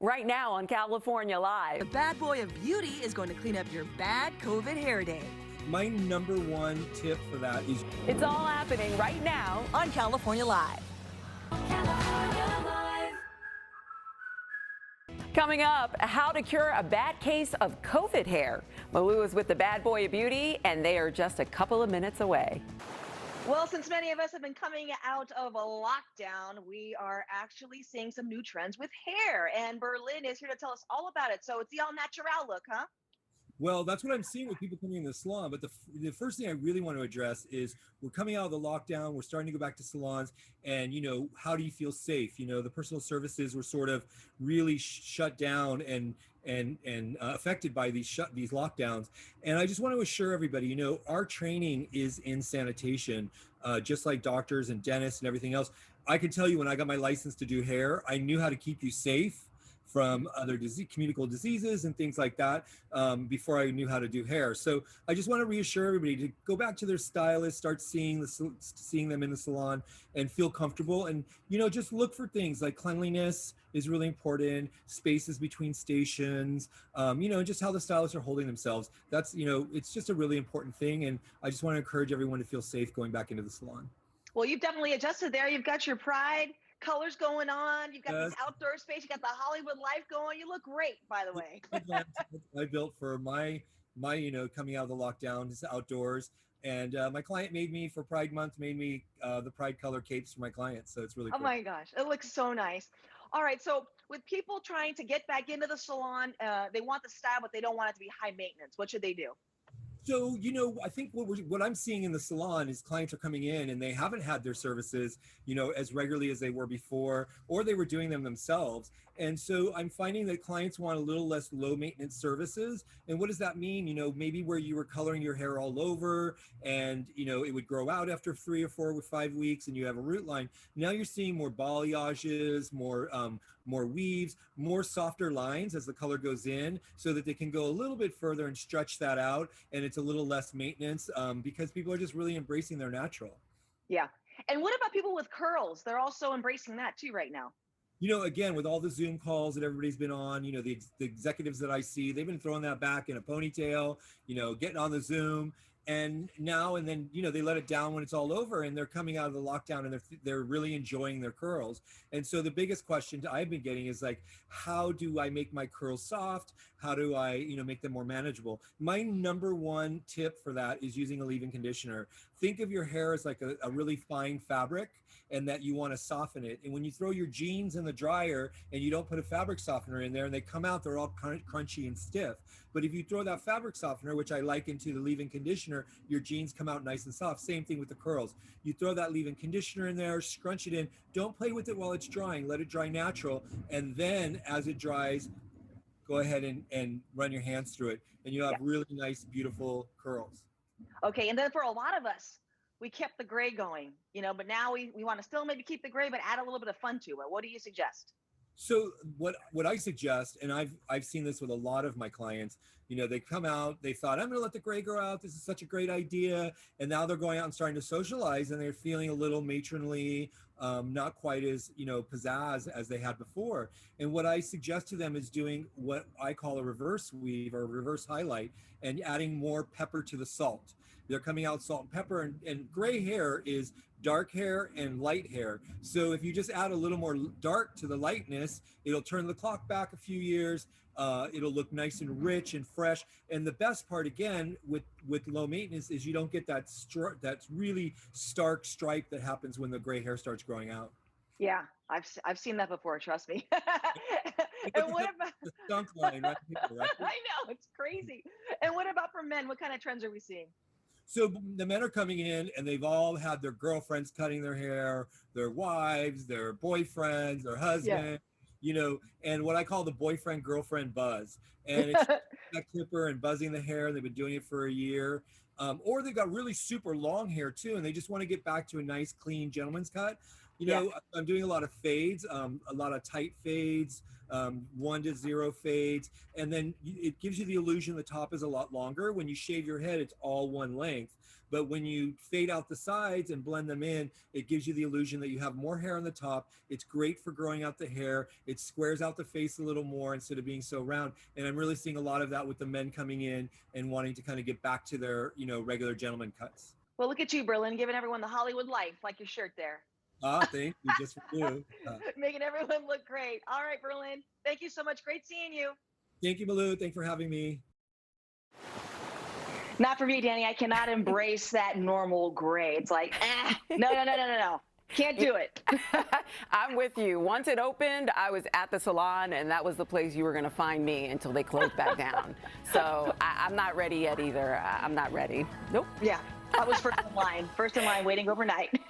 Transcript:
right now on California Live. The bad boy of beauty is going to clean up your bad COVID hair day. My number one tip for that is It's all happening right now On California Live. Coming up, how to cure a bad case of COVID hair. Malou is with the bad boy of beauty, and they are just a couple of minutes away. Well, since many of us have been coming out of a lockdown, we are actually seeing some new trends with hair. And Berlin is here to tell us all about it. So it's the all natural look, huh? well, that's what I'm seeing with people coming in the salon. But the first thing I really want to address is we're coming out of the lockdown. We're starting to go back to salons. And, how do you feel safe? The personal services were sort of really shut down and affected by these lockdowns. And I just want to assure everybody, our training is in sanitation, just like doctors and dentists and everything else. I can tell you when I got my license to do hair, I knew how to keep you safe from other communicable diseases and things like that before I knew how to do hair. So I just want to reassure everybody to go back to their stylist, start seeing them in the salon and feel comfortable. And, just look for things like cleanliness is really important, spaces between stations, just how the stylists are holding themselves. That's, it's just a really important thing. And I just want to encourage everyone to feel safe going back into the salon. Well, you've definitely adjusted there. You've got your pride colors going on. You've got this outdoor space. You got the Hollywood life going. You look great, by the way. I built for my coming out of the lockdown is outdoors. And my client made me for Pride Month, the Pride color capes for my clients. So it's really cool. Oh my gosh, it looks so nice. All right, so with people trying to get back into the salon, they want the style, but they don't want it to be high maintenance. What should they do? So, I think what I'm seeing in the salon is clients are coming in and they haven't had their services, as regularly as they were before, or they were doing them themselves. And so I'm finding that clients want a little less low maintenance services. And what does that mean? Maybe where you were coloring your hair all over and, it would grow out after 3 or 4 or 5 weeks and you have a root line. Now you're seeing more balayages, more weaves, more softer lines as the color goes in so that they can go a little bit further and stretch that out. And it's a little less maintenance because people are just really embracing their natural. Yeah. And what about people with curls? They're also embracing that too right now. Again, with all the Zoom calls that everybody's been on, the executives that I see, they've been throwing that back in a ponytail, getting on the Zoom. And now and then, they let it down when it's all over and they're coming out of the lockdown and they're really enjoying their curls. And so the biggest question I've been getting is like, how do I make my curls soft? How do I, make them more manageable? My number one tip for that is using a leave-in conditioner. Think of your hair as like a really fine fabric and that you want to soften it. And when you throw your jeans in the dryer and you don't put a fabric softener in there and they come out, they're all crunchy and stiff. But if you throw that fabric softener, which I liken to the leave-in conditioner, your jeans come out nice and soft. Same thing with the curls. You throw that leave-in conditioner in there, scrunch it in. Don't play with it while it's drying. Let it dry natural. And then as it dries, go ahead and run your hands through it. And you have really nice, beautiful curls. Okay, and then for a lot of us, we kept the gray going, but now we want to still maybe keep the gray, but add a little bit of fun to it. What do you suggest? So what I suggest, and I've seen this with a lot of my clients, they come out, they thought, I'm going to let the gray grow out. This is such a great idea. And now they're going out and starting to socialize and they're feeling a little matronly, not quite as, pizzazz as they had before. And what I suggest to them is doing what I call a reverse weave or reverse highlight and adding more pepper to the salt. They're coming out salt and pepper, and gray hair is dark hair and light hair. So if you just add a little more dark to the lightness, it'll turn the clock back a few years. It'll look nice and rich and fresh. And the best part, again, with low maintenance is you don't get that really stark stripe that happens when the gray hair starts growing out. Yeah, I've seen that before. Trust me. And what about the skunk line right here, right? I know, it's crazy. And what about for men? What kind of trends are we seeing? So the men are coming in and they've all had their girlfriends cutting their hair, their wives, their boyfriends, their husband, and what I call the boyfriend girlfriend buzz. And it's that clipper and buzzing the hair. And they've been doing it for a year. Or they've got really super long hair too. And they just want to get back to a nice, clean gentleman's cut. You know, I'm doing a lot of fades, a lot of tight fades, 1 to 0 fades, and then it gives you the illusion the top is a lot longer. When you shave your head, it's all one length. But when you fade out the sides and blend them in, it gives you the illusion that you have more hair on the top. It's great for growing out the hair. It squares out the face a little more instead of being so round. And I'm really seeing a lot of that with the men coming in and wanting to kind of get back to their, regular gentleman cuts. Well, look at you, Berlin, giving everyone the Hollywood life, like your shirt there. Ah, thank you, just for you. Making everyone look great. All right, Berlin. Thank you so much. Great seeing you. Thank you, Malou. Thanks for having me. Not for me, Danny. I cannot embrace that normal gray. It's like, no. Can't do it. I'm with you. Once it opened, I was at the salon, and that was the place you were going to find me until they closed back down. So I'm not ready yet either. I'm not ready. Nope. Yeah. I was first in line, waiting overnight.